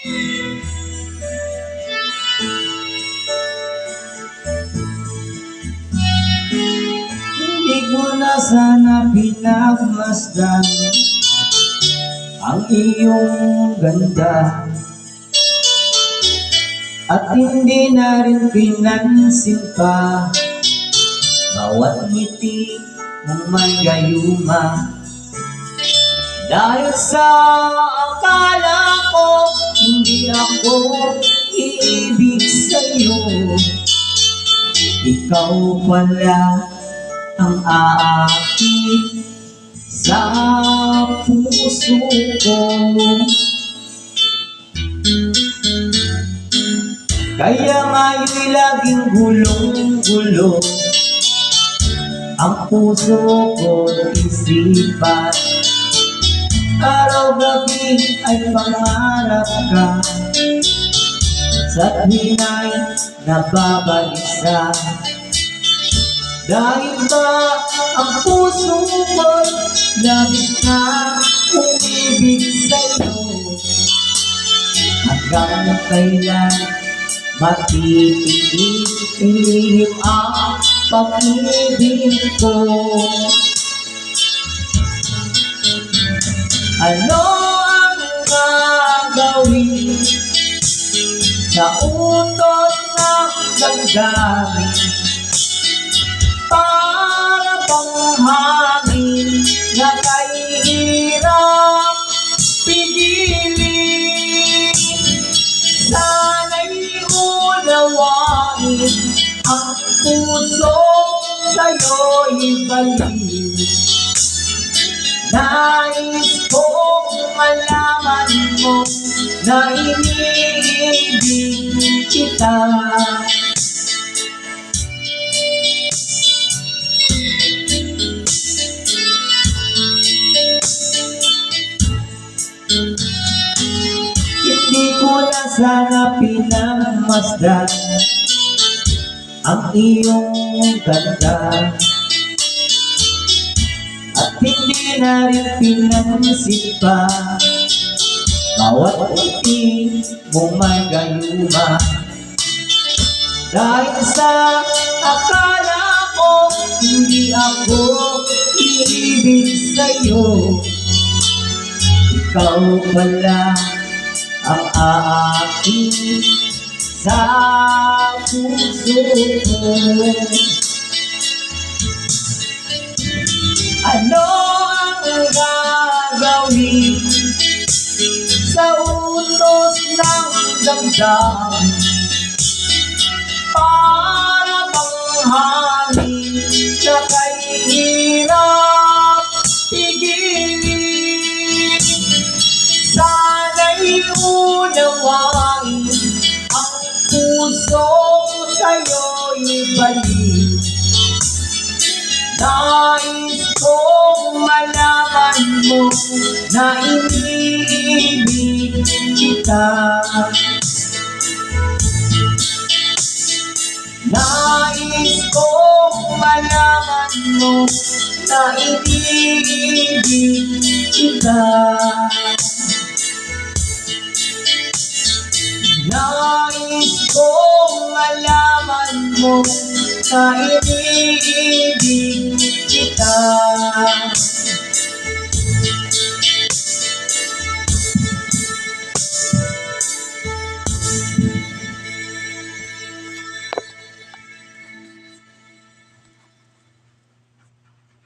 Hindi ko na sana pinagmasdan ang iyong ganda, at hindi na rin pinansin pa bawat ngiti mong may gayuma. Dahil sa akala ko hindi ako iibig sa'yo, ikaw pala ang aakit sa puso ko. Kaya nga'y laging gulong-gulo ang puso ko isipan. Araw-gabi ay pangarap ka, sa tuwina'y nababalisa. Dahil ba ang puso ko'y labis na umibig sa'yo, hanggang kailan matitiis ang pag-ibig ko. Ano ang gagawin sa utot ng damdamin? Para bang hangin na kahirap pigilin? Sana'y unawain ang puso sa'yo'y balik. Nais kong malaman mo na iniibig kita. Hindi ko na sana pinagmasdan ang iyong ganda, at hindi na rin pinansin pa bawat ngiti mong may gayuma. Dahil sa akala ko hindi ako iibig sa'yo, ikaw pala ang aakit sa puso ko. Ano ang gagawin sa utos ng damdamin? Para bang hangin na kahirap pigilin? Sana'y unawain ang puso sa'yo'y balik. Nais kong malaman mo na iniibig kita. Nais kong malaman mo na iniibig kita. Nais kong malaman mo na iniibig kita.